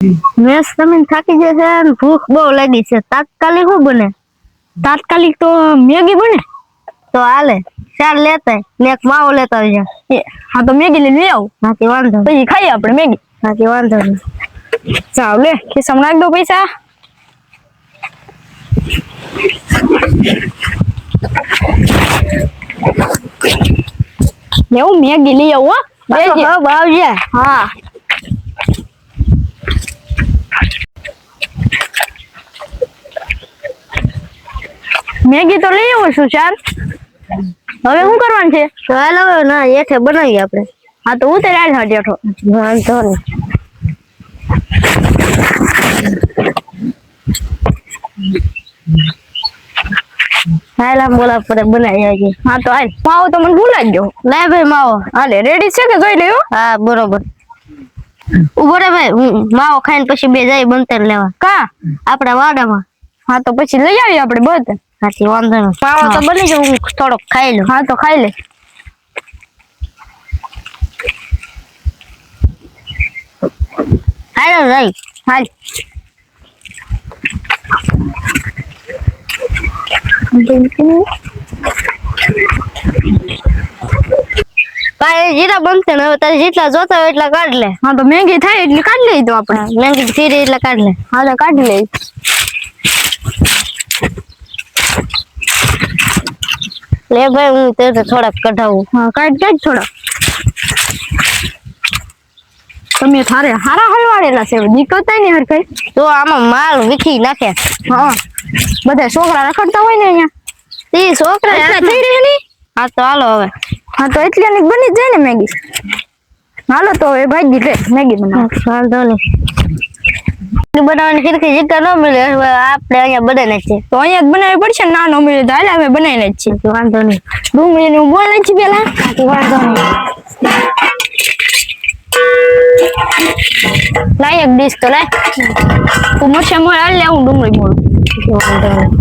મેસ તમે થાકી જશે અને ભૂખ બહુ લાગી છે. તાત્કાલિક શું બને? તાત્કાલિક તો મેગી બને તો હાલે 4 લેતા ને એક માવો લેતા આવજો. હા તો મેગી લઈ આવું. હાથી વાંધો પછી ખાઈએ આપણે મેગી. હાથી વાંધો નહીં. ચાલ લે ખિસ્સામાં નાખ દો પૈસા. લેવું મેગી લઈ આવું. હો બાવજે. હા મેગી તો લઈ આવું છું ચાલ. હવે શું કરવાનું છે? ચાલ હવે ના એઠે બનાવીએ આપણે. હા તો ઉતર આલ હા જેઠો. વાંધો નહીં. હાલ આમ બોલા પર બનાવી આવી. હા તો હાલ માવો તો મને ભૂલાઈ ગયો. લે ભાઈ માવો. હાલે રેડી છે કે જોઈ લેવો? હા બરોબર. ઉભો રે ભાઈ માવો ખાઈને પછી બે જાય બનતર લેવા. કા આપણા વાડામાં. હા તો પછી લઈ આવીએ આપણે બધે. હાથી વાંધો નહીં. માવો તો બની જાય હું થોડોક ખાઈ લઉં. હા તો ખાઈ લે. હાલો જાય. હાલ કાંઈ જીરા બનશે ને હવે તારે જેટલા જોતા હોય એટલા કાઢ લે. હા તો મેગી થાય એટલે કાઢી લઈ તો આપણે. મેંગી ફીરી એટલા કાઢ લે. હા તો કાઢી લઈ. લે ભાઈ હું તે થોડાક કઢાવું. હા કાઢ થોડા. તમે થારે હારા હલવાડેલા છે નીકળતા નહીં હર કઈ. તો આમાં માલ વિખી નાખે. હા બધા છોકરા રખડતા હોય ને અહીંયા. તી છોકરા એટલા થઈ રહી ની. હા તો હાલો હવે. હા તો એટલી ની બની જ જાય ને મેગી. હાલો તો હવે ભાજી લે મેગી બનાવ. વાંધો નહીં. બનાવવાની ખીરકી જીકા ન મળે હવે આપણે અહીંયા બનાવીને છે. તો અહીંયા જ બનાવવી પડશે ને ના ન મળે તો હાલે અમે બનાવીને જ છીએ. વાંધો નહીં. ડુંગળીને હું બોલાવી છીએ પેલા. વાંધો નહીં. લાય એક ડીશ તો લાય. તું મરચા મોળ હાલ લે હું ડુંગળી મોળું. વાંધો નહીં.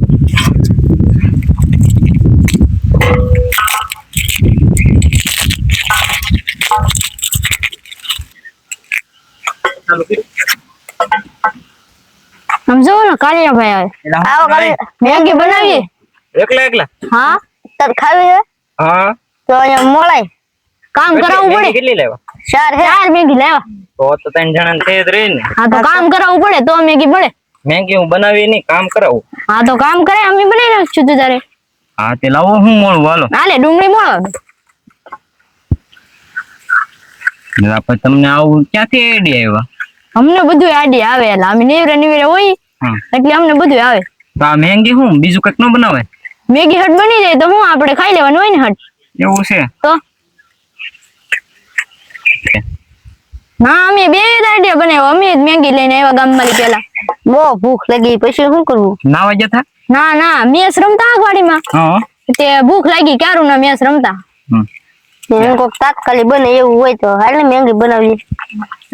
સમજો ને કાલિયા ભાઈ આવો કાલે મેગી બનાવીએ. એકલા હા તાર ખાવી છે હા તો અહીંયા મોળાય. કામ કરાવવું પડે. કેટલી લેવા? 4 હે. 4 મેગી લેવા. તો 3 જણા થઈ જ રહી ને. હા તો કામ કરાવવું પડે તો મેગી પડે. મેગી હું બનાવી નહીં કામ કરાવું. હા તો કામ કરે અમે બનાવી નાખશું તું તારે. હા તે લાવો હું મોળું હાલો. હાલે ડુંગળી મોળો. આપણે તમને આવું ક્યાંથી આઈડિયા આવ્યા? અમને બધું આઈડિયા આવે એટલે અમે નીવરે હોય એટલે અમને બધું આવે. તો આ મેગી હું બીજું કંઈક ન બનાવે? મેગી હટ બની જાય તો હું આપણે ખાઈ લેવાનું હોય ને હટ. એવું છે તો ના અમે બે આઈડિયા બનાવ્યો. અમે જ મેગી લઈને આવ્યા ગામમાંથી પેલા. બહુ ભૂખ લાગી પછી શું કરવું? નાવા જતા? ના મેચ રમતા આગવાડીમાં. હા તે ભૂખ લાગી ક્યારું ના મેચ રમતા. હું કોક તાત્કાલિક બને એવું હોય તો હાલ ને મેંગી બનાવીએ.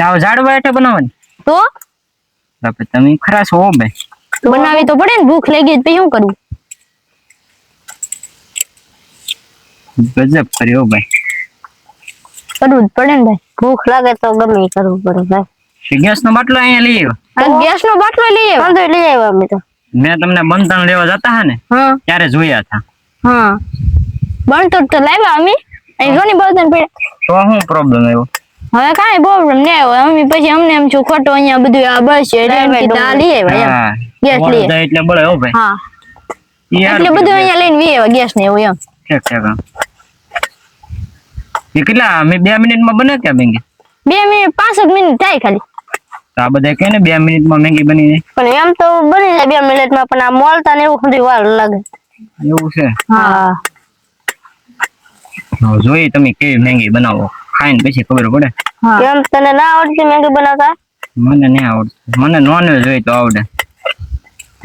આવ ઝાડવા હેઠે બનાવવાની? તો બાપા તમે ખરા છો હો ભાઈ. બનાવી તો પડે ને ભૂખ લાગી પછી શું કરવું? ગજબ કર્યો ભાઈ. કરવું જ પડે ને ભાઈ. ભૂખ લાગે તો ગમે એ કરવું પડે ભાઈ. ગેસ નો બાટલો અહીંયા લઈ આવ્યો. ગેસ નો બાટલો લઈએ. વાંધો લઈ આવ્યા અમે તો. મેં તમને બંધન લેવા જતા હા ને હા ત્યારે જોયા હતા. હા બનતો તો લાવ્યા અમે. અહીં જોની બળતણ પડે તો શું પ્રોબ્લેમ આવ્યો? હવે કાંઈ પ્રોબ્લેમ નહીં આવ્યો. અમે પછી અમને એમ છું ખોટો અહીંયા બધું આ બસ એટલે એમ કીધું આ લઈ આવ્યા એમ. ગેસ લઈએ. એટલે બળે હો ભાઈ. હા યાર એટલે બધું અહીંયા લઈને વી આવ્યા ગેસ ને એવું એમ. ઠીક એ કેટલા 2 મિનિટમાં બને ત્યાં મેગી? 2 મિનિટ 5 મિનિટ થાય ખાલી. તો આ બધા કહે ને 2 મિનિટમાં મેગી બની જાય. પણ એમ તો બની જાય 2 મિનિટમાં પણ આ મોલતા ને એવું સુધી વાર લાગે. એવું છે? હા જોઈ તમે કેવી મેગી બનાવો ખાઈને પછી ખબર પડે. કેમ તને ના આવડતી મેગી બનાવતા? મને નહીં આવડતું. મને નોનવેજ હોય તો આવડે.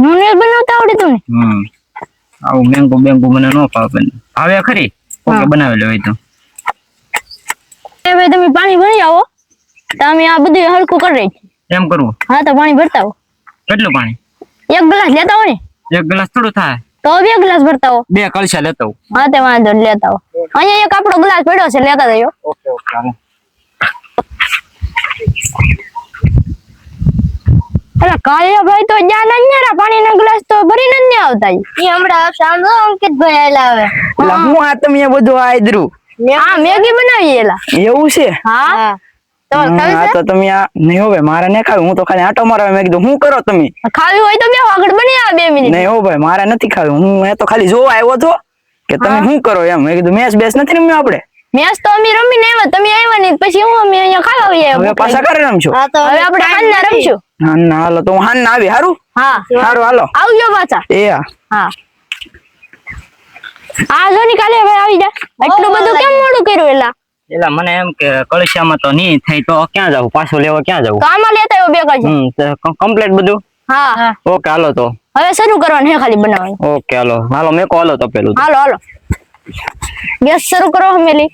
નોનવેજ બનાવતા આવડે તમને? આવું મેંગો બેંગો મને ન ભાવે. આવે ખરી ઓકે બનાવેલું હોય તો. એ ભાઈ તમે પાણી ભરી આવો તમે આ બધું હલકું કરી રહી. એમ કરવું? હા તો પાણી ભરતા આવો. કેટલું પાણી? 1 ગ્લાસ લેતા હો ને. 1 ગ્લાસ થોડું થાય તો 2 ગ્લાસ ભરતા હો. 2 કળશા લેતા હું. હા તે વાંધો લેતા હો. અહીંયા એક આપણો ગ્લાસ પડ્યો છે લેતા જજો. ઓકે હાલો. કાળિયા ભાઈ તો જ્યાં નન્યારા પાણીના ગ્લાસ તો ભરીને જ નહીં આવતા ઈ. ઈ હમણાં આવશે. આમ જો અંકિતભાઈ આયલા હવે. એટલે હું આ તમે બધું આદરું હા મેગી બનાવી એલા. એવું છે હા તમારે આ તો તમે આ નહીં હોવે મારે નહીં ખાવી હું તો ખાલી આટો મારવા મેં કીધું શું કરો તમે ખાવી હોય તો બે આગળ બની આવે 2 મિનિટ. નહીં હો ભાઈ મારે નથી ખાવી હું એ તો ખાલી જોવા આવ્યો છો કે તમે શું કરો એમ મેં કીધું મેચ બેસ નથી રમ્યો આપણે મેચ તો અમે રમીને આવ્યા તમે આવ્યા નહીં પછી હું અમે અહીંયા ખાવા આવીએ. હવે પાછા કરે રમશો હા તો હવે આપણે હાંજના રમશું. હા ના હાલો તો હું હાન ના આવી હારું હા હારું હાલો આવજો પાછા. એ હા હા આ જો ની કાલે ભાઈ આવી જા. એટલું બધું કેમ મોડું કર્યું એલા? એલા મને એમ કે કળશિયામાં તો નહીં થાય તો ક્યાં જાવું પાછું લેવા ક્યાં જાવું કામમાં લેતા આવ્યો બે કાજી. કમ્પ્લીટ બધું હા ઓકે હાલો તો હવે શરૂ કરવાનું હે ખાલી બનાવવાનું. ઓકે હાલો હાલો મેકો હાલો તો પેલું હાલો હાલો ગેસ શરૂ કરો હમેલી.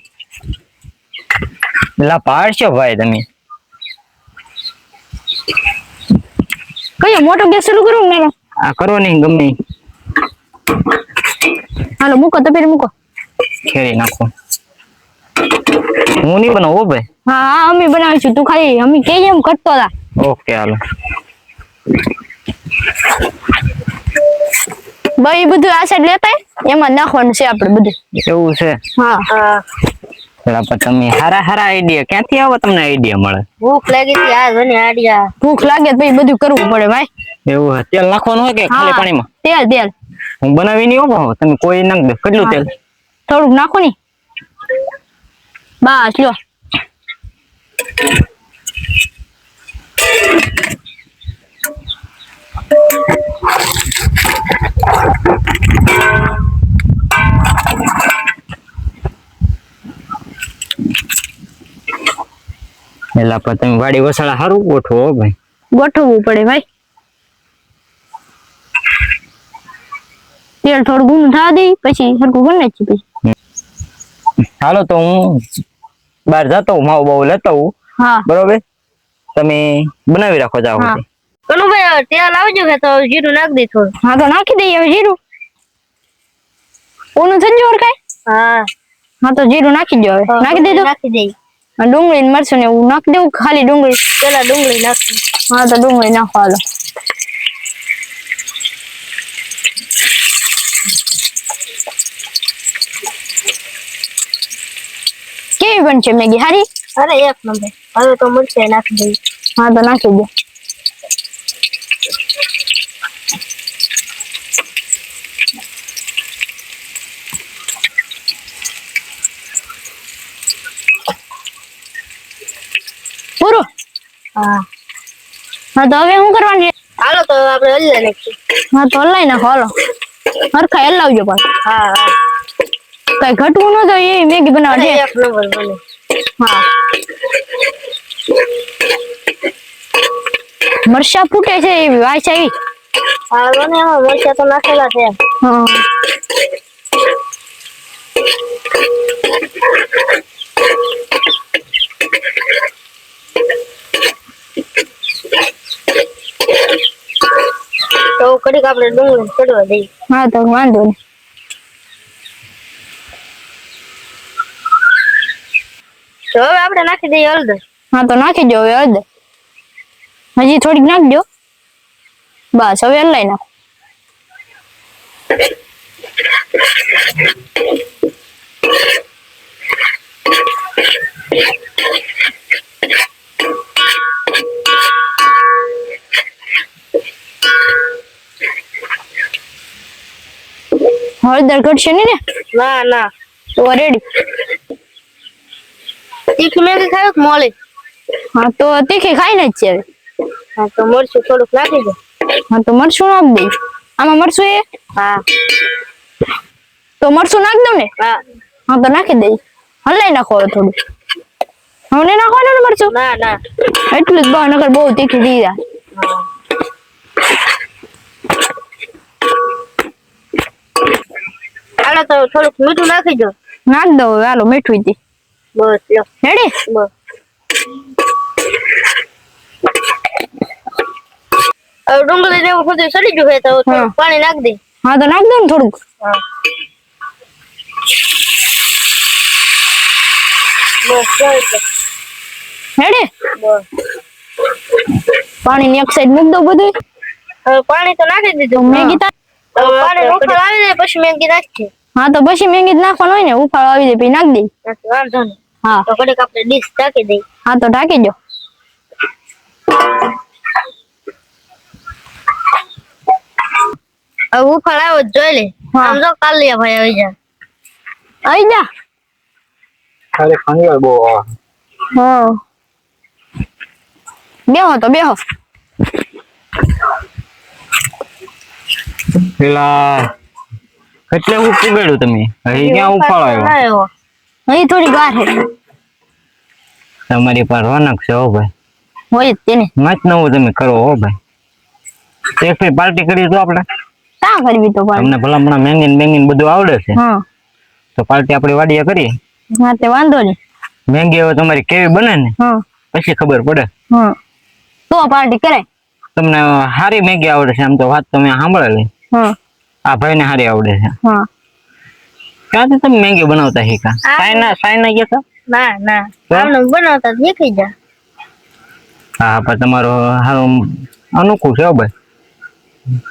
એલા પાડશો ભાઈ તમે કયો મોટો ગેસ શરૂ કરું ને? આ કરો નહીં ગમે ઈ. હાલો મૂકો તો પેલી મૂકો. ખેરી નાખો હું નહીં બનાવું હો ભાઈ હા હા અમે બનાવીશું તું ખાલી અમે કેમ એમ કરતો હતા. ઓકે હાલો ભાઈ બધું આ સાઈડ લેતા આય, એમાં નાખવાનું છે આપણે બધું. એવું છે હા એલા પણ તમે હારા હારા આઈડિયા ક્યાંથી આવો તમને આઈડિયા મળે ભૂખ લાગી હતી આ જોને આડિયા. ભૂખ લાગે તો પછી બધું કરવું પડે ભાઈ. એવું હે તેલ નાખવાનું હોય કે ખાલી હા, પાણીમાં તેલ તેલ હું બનાવી નહીં હો તમે કોઈ નાખ દે કેટલું તેલ થોડુંક નાખો ની બસ લ્યો. એલા પણ તમે વાડી વસાડા સારું ગોઠવો હો ભાઈ ગોઠવવું પડે ભાઈ. તેલ થોડું ગુનું થવા દે પછી સરખું કરી નાખી પછી. હાલો તો હું બહાર જતો હું માવું બાવું લેતો હું હા બરોબર તમે બનાવી રાખો જાઓ હા. કનુભાઈ હવે તેલ આવજો કે તો જીરું નાખ દે થોડું. હા તો નાખી દઈએ હવે જીરું. ઓનું થઈ ગયું કાઈ? હા હા તો જીરું નાખી દો હવે. નાખી દીધું. નાખી દઈ. આ ડુંગળી ને મરચું ને એવું નાખી દેવું ખાલી ડુંગળી. પેલા ડુંગળી નાખી. હા તો ડુંગળી નાખો હાલો. કેવી બનશે મેગી હારી? અરે એક નંબર. હવે તો મરચાઈ નાખી દઈ. હા તો નાખી દો. પૂરું? હા હા તો હવે શું કરવાનું છે? હાલો તો આપણે હલ્લા નાખીએ. હા તો હલાઈ નાખો હાલો. હરખા હલાવજો પાછું. હા હા કઈ ઘટવું ન જોઈએ એ મેગી બનાવવા અરે છે. એક નંબર બને. હા મરચા ફૂટે છે એવી વાસ આવી. હા બને એમાં મરચા તો નાખેલા છે. હા તો કડીક આપણે ડુંગળી ચડવા દઈએ. હા તો વાંધો નહીં. તો હવે આપણે નાખી દઈએ હળદર. હા તો નાખી દો હવે હળદર. હજી થોડીક નાખજો. બસ હવે હલાઈ નાખો. હળદર ઘટશે નહીં ને? ના ના તો રેડી. તીખી મેગી ખાવ મોળી. હા તો તીખી ખાઈને જ છે હવે. હા તો મરચું થોડુંક નાખી દે. હા તો મરચું નાખ દઈ. આમાં મરચું એ હા તો મરચું નાખ દઉં ને? હા હા તો નાખી દઈ. હલાઈ નાખો હવે થોડું. હવે નહીં નાખવાનું ને મરચું? ના ના એટલું જ બહુ નકર બહુ તીખી થઈ જાય. હા હાલો તો થોડુંક મીઠું નાખી દો. નાખ દો હવે હાલો મીઠું તી. બસ લ્યો રેડી? બસ. હવે ડુંગળી ને એવું બધું સડી ગયું છે તો થોડુંક પાણી નાખ દે. હા તો નાખ દો ને થોડુંક. હા બસ બસ રેડી? બસ પાણી ની એક સાઈડ મૂક દો બધું. હવે પાણી તો નાખી દીધું. મેગી હવે પાણી ઉફાળ આવી જાય પછી મેગી નાખી. હા તો પછી મેગી જ નાખવાનું હોય ને, ઉફાળો આવી જાય પછી નાખી દઈ. વાંધો નહીં. હા તો ઘડીક આપણે ડીશ ઢાંકી દઈએ. હા તો ઢાંકી દો. હવે ઉફાળ આવ્યો જ જોઈ લે. હા. આમ જો કાલિયા ભાઈ આવી જાય. આવી જા. ખાલી ખંજવાળ બહુ આવે. હા બેહો તો બેહો. પેલા એટલે હું પુગાડ્યું તમે અહીં ક્યાં ઉફાળો આવ્યો આવ્યો. અહીં થોડી વાર છે તમારી પાસે રોનક છે હો ભાઈ. હોય જ તેને. મત નવું તમે કરો હો ભાઈ. એક ફેર પાર્ટી કરી તો આપણે ક્યાં કરવી તો પણ. તમને ભલામણા મેંગીને બધું આવડે છે હા તો પાર્ટી આપણી વાડીએ કરીએ. હા તે વાંધો નહીં. મેંગી હવે તમારી કેવી બને ને હા પછી ખબર પડે. હા તો પાર્ટી કરાય. તમને સારી મેગી આવડે છે આમ તો વાત તમે સાંભળેલી. હા આ ભાઈને સારી આવડે છે. હા ક્યાંથી તમે મેગી બનાવતા શીખા? સાયના ગયા હતા? ના ના તો? આમને બનાવતા દેખાઈ જાય. હા પણ તમારો સારું અનુકૂળ છે હો ભાઈ.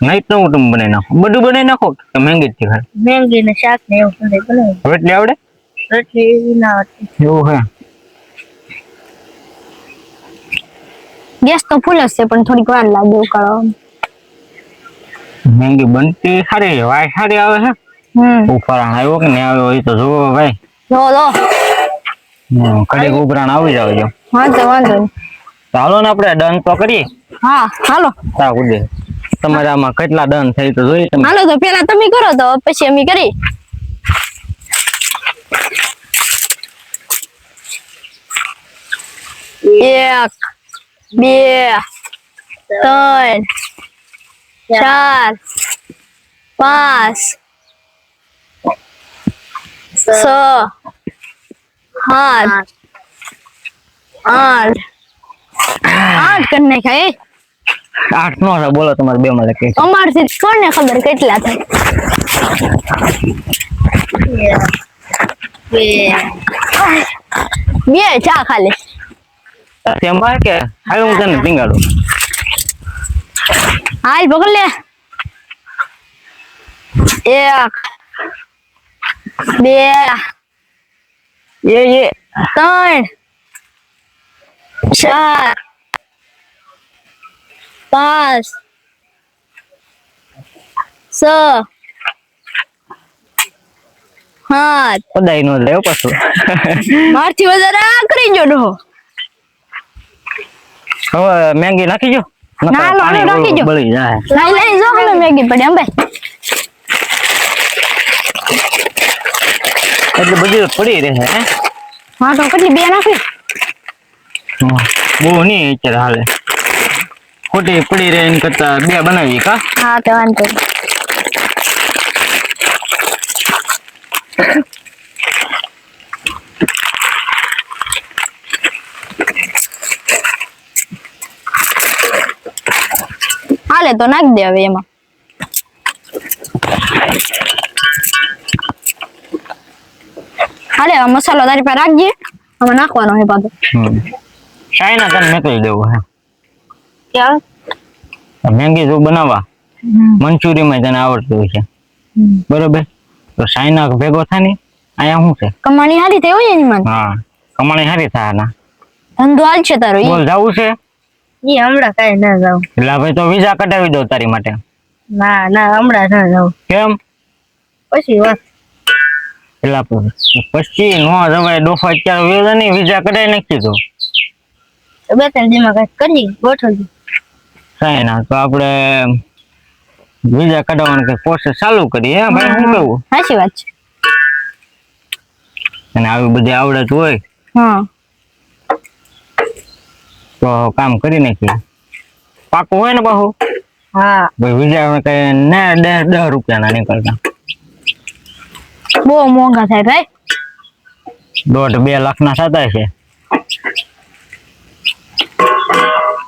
નહીં તો હું તમે બનાવી નાખો બધું બનાવી નાખો કે મેંગી જ શીખાય? મેંગી ને શાક ને એવું બધું બનાવ્યું. હવે એટલે આવડે રોટલી ના આવડતી. એવું હે. ગેસ તો ફૂલ જ છે પણ થોડીક વાર લાગે ઉકાળવામાં. મેંગી બનતી સારી વાય સારી આવે છે. ઉફાળાણ આવ્યો કે નહીં આવ્યો એ તો જોવો ભાઈ. જો કડીક ઉભરાણ આવી જાવ જો. હા તો વાંધો નહીં. ચાલો ને આપણે ડન તો કરીએ. હા હાલો સારું કુદે તમારે આમાં કેટલા ડન થઈ તો જોઈએ તમે. હાલો તો પેલા તમે કરો તો પછી અમે કરી. એક બે ત્રણ ચાર પાંચ છ સાત આઠ કરી નાખ્યા એ. 8 નો છે બોલો તમારે બે માં કે અમારથી કોને ખબર કેટલા થાય. બે ચા ખાલી. તેમાં કે હાલ હું તને ટીંગાડું. હાલ પકડ લે. એક બે એ ત્રણ ચાર પાંચ છ સાત. પદાઈ નો લેવો પાછું. મારથી વધારે આ કરી જો ડો. હવે મેંગી નાખી જો. ના, પાણી નાખી જો. બળી જાય. લઈ જો હવે મેગી પડી અંબે. એટલે બધી પડી રહે હે. હા તો કેટલી બે નાખી. બહુ નહીં અત્યારે હાલે. ખોટી પડી રહે એમ કરતા બે બનાવી કા. હા તો વાંધો નહીં. હાલે તો નાખ દે હવે એમાં. હાલે આ મસાલો તારી પાસે રાખજે. આમાં નાખવાનો છે પાછો. ચાઇના તને મોકલી દેવું હે. ક્યાં? મેંગી જો બનાવવા મંચુરિયન તને આવડતું છે બરોબર તો ચાઇના ભેગો થાય ને અહીંયા શું છે કમાણી હારી થઈ હોય એની માં. હા કમાણી હારી થાય ના ધંધો હાલ છે તારો. બોલ જાવું છે ઈ હમણાં કઈ ના જાવ. એટલે ભાઈ તો વિઝા કઢાવી દો તારી માટે. ના ના હમણાં ના જાવ. કેમ પછી વાત. એટલે પછી નો જવાય ડોફા અત્યારે વેલા નહીં વિઝા કઢાવી નાખી તો બે ત્રણ દીમાં કઈક કરી ગોઠવજો. ચાઇના તો આપણે વિઝા કઢાવવાનું કે પ્રોસેસ ચાલુ કરીએ હે ભાઈ શું કેવું સાચી વાત છે. અને આવી બધી આવડત હોય હા તો કામ કરી નાખીએ પાકું હોય ને પાછું. હા ભાઈ વિઝા કઈ ના 10 રૂપિયાના નીકળતા બહુ મોંઘા થાય ભાઈ. 1.5-2 લાખના થતા છે.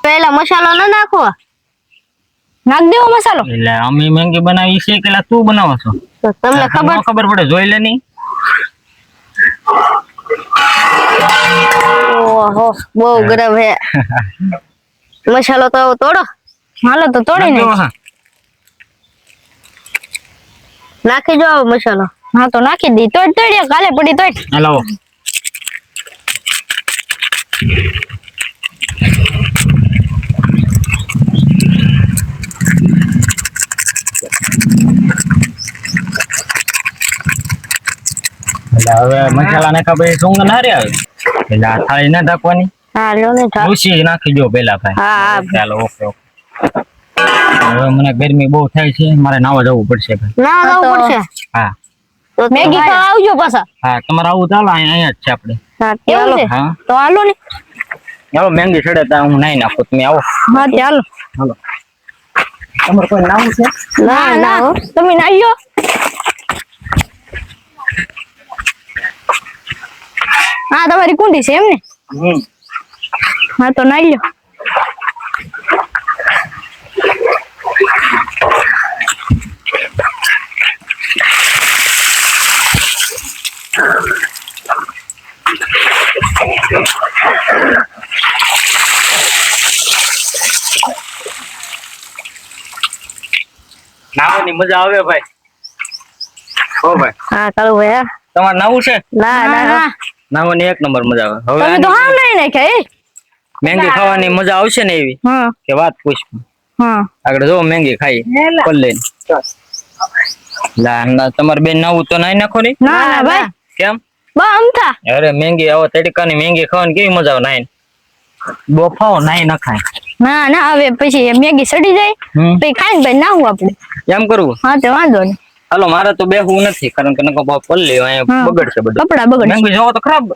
પેલા મસાલો ના નાખો. નાખ દેવો મસાલો. એટલે અમે મેંગી બનાવી છે કે તું બનાવો છો તો તમને ખબર પડે જોઈ લે નહીં. ઓહો બહુ ગરમ હે. મસાલો તો તોડો હાલો તો તોડી નાખજો, ને હા. નાખી જો આવો મસાલો. હા તો નાખી દી. તોડ કાલે પડી તોડ. હાલો. એટલે હવે મસાલા નાખ્યા પછી સૂંગ ના રે આવે એટલે આ થાળી ના ઢાંકવાની હા લ્યો ને ઠા. ભૂસી નાખી દો પેલા ભાઈ. હા, હા. ચાલો ઓકે ઓકે. હવે મને ગરમી બહુ થાય છે, મારે નાવા જવું પડશે ભાઈ. ના લાવવું પડશે. હા તો મેગી ખાવા આવજો પાછા. હા તમારે આવું ચાલો અહીંયા જ છે આપણે. હા એવું ચાલો. છે હા તો હાલો ને. ચાલો મેંગી ચડે ત્યાં હું નાઈ નાખું, તમે આવો. હા ચાલો. હાલો. તમારે કોઈ નાવું છે? ના ના તમે નાઈયો. હા તમારી કુંડી છે એમ ને. હા તો નાઈ લ્યો. નાવાની મજા આવે ભાઈ. ઓ ભાઈ હા ચાલો ભાઈ હા. તમારે નાવું છે? ના ના ના. નાવાની એક નંબર મજા આવે. હવે તમે તો આની હાવ નાઈ નાખ્યા એ. મેંગી ખાવાની મજા આવશે ને એવી હા કે વાત પૂછ. હા આગળ જો મેંગી ખાઈ પલ્લે ના તમારે બેન નાવું તો નાઈ નાખો ને. ના ના ભાઈ કેમ? બા અમથા. અરે મેંગી આવો તડકાની મેંગી ખાવાની કેવી મજા આવે નાઈ. બોફાઓ નાઈ નખાય. ના ના હવે પછી મેગી સડી જાય પછી ખાઈને ભાઈ નાહું આપણે. એમ કરવું? હા તો વાંધો નહીં. હાલો મારે તો બેહવું નથી કારણ કે નકો બાપ પલ્લે અહીંયા બગડશે બધું. કપડા બગડશે. મેંગી જોવો તો ખરાબ.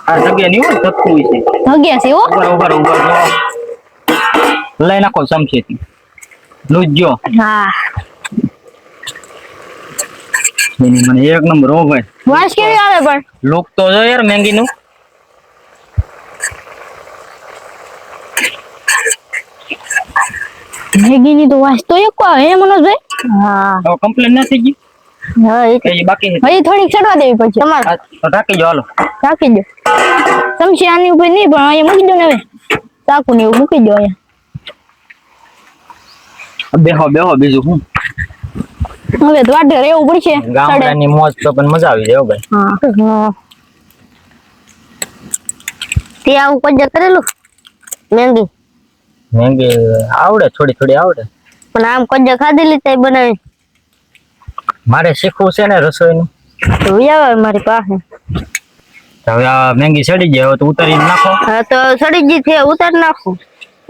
આ જગ્યા ની હોય ધક્કું છે. ભગ્યા છે હો. ઉભા જો લઈ નાખો ચમચીથી લૂજજો. હા મને એક નંબર હો ભાઈ. વાસ કેવી આવે પણ. લોક તો જો યાર મેંગી નું. મેગી ની તો વાસ તો એક આવે હે મનોજભાઈ. હા હવે કમ્પ્લેન નથી ગઈ હા એ કઈ બાકી છે? હજી થોડીક ચડવા દેવી પછી. તમારે તો ઢાંકી જો હાલો. રાખી દો. ચમચી આની ઉપર નહીં પણ અહીંયા મૂકી દો ને હવે. ચાકુ ને એવું મૂકી દો અહીંયા. બેહો બેહો બીજું હું હવે તો વાટે રહેવું પડશે. ગામડાની મોજ તો પણ મજા આવી જાય હો ભાઈ. હા તે આવું કોઈ કરેલું મેંગી મેંગી આવડે થોડી થોડી આવડે. પણ આમ કોઈ ખાધેલી તે બનાવી મારે શીખવું છે ને રસોઈનું. તો આવે મારી પાસે. હવે આ મેંગી સડી જાય હવે તો ઉતારી નાખો. હા તો સડી ગઈ છે ઉતાર નાખું.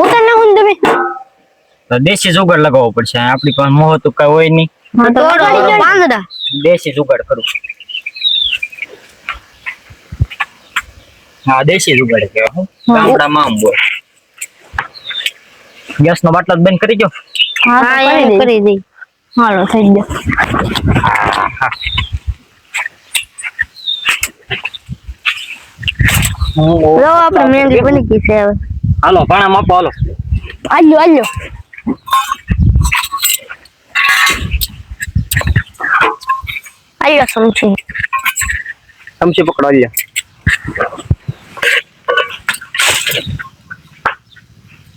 ઉતાર નાખું ને તમે. તો દેશી જુગાડ લગાવવો પડશે આપણી પાસે મોહ તો કઈ હોય નહીં. હા તો તોડો લગાડી દો ને. પાંદડા. દેશી જુગાડ કરું. હા દેશી જુગાડ કહેવાય. હું ગામડામાં આમ બોલ. ગેસ નો બાટલો બંધ કરી દો. હા હા તો એ કરી દઈ. કરી દઈ. હાલો થઈ ગયો. લો આપણે મેંગી બની ગઈ છે હવે. હાલો ભાણા માપો હાલો. આલ્યો આલ્યો. આયો સમજી. ચમચી પકડો આલ્યા.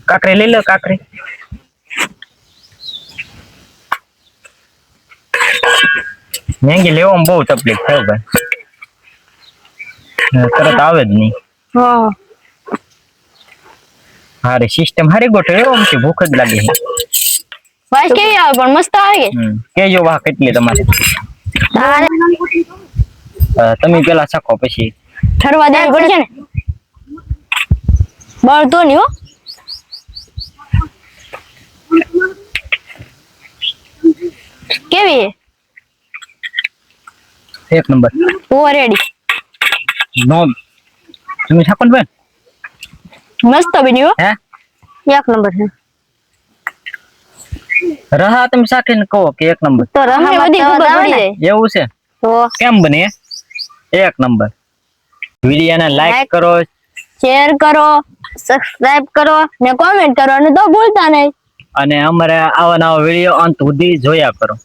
કાકરી લઈ લો કાકરી. મેંગી લેવામાં બહુ તકલીફ થાય ભાઈ. તરત આવે જ નહીં. હા હારી સિસ્ટમ હારી ગોઠવે એવો પછી ભૂખ જ લાગે છે. વાસ કેવી આવે પણ મસ્ત આવે કે. કેજો વાહ કેટલી તમારે. તમે પેલા ચાખો પછી. ઠરવા દેવી પડશે ને. બળતો નહીં હો. કેવી એક નંબર. Over ready. નો તમે ચાખો ને બેન. મસ્ત બન્યું હો. હે એક નંબર છે. રહા તમે ચાખીને કહો કે એક નંબર. તો અમને રહામાં બધી તો ખબર આવે પડી ને. જાય. એવું છે તો કેમ બને એક નંબર. વિડીયોને લાઈક Like. કરો, શેર કરો સબસ્ક્રાઇબ કરો. ને કોમેન્ટ કરો અને તો ભૂલતા નહીં. અને અમારે આવા નવા વિડીયો અંત સુધી જોયા કરો.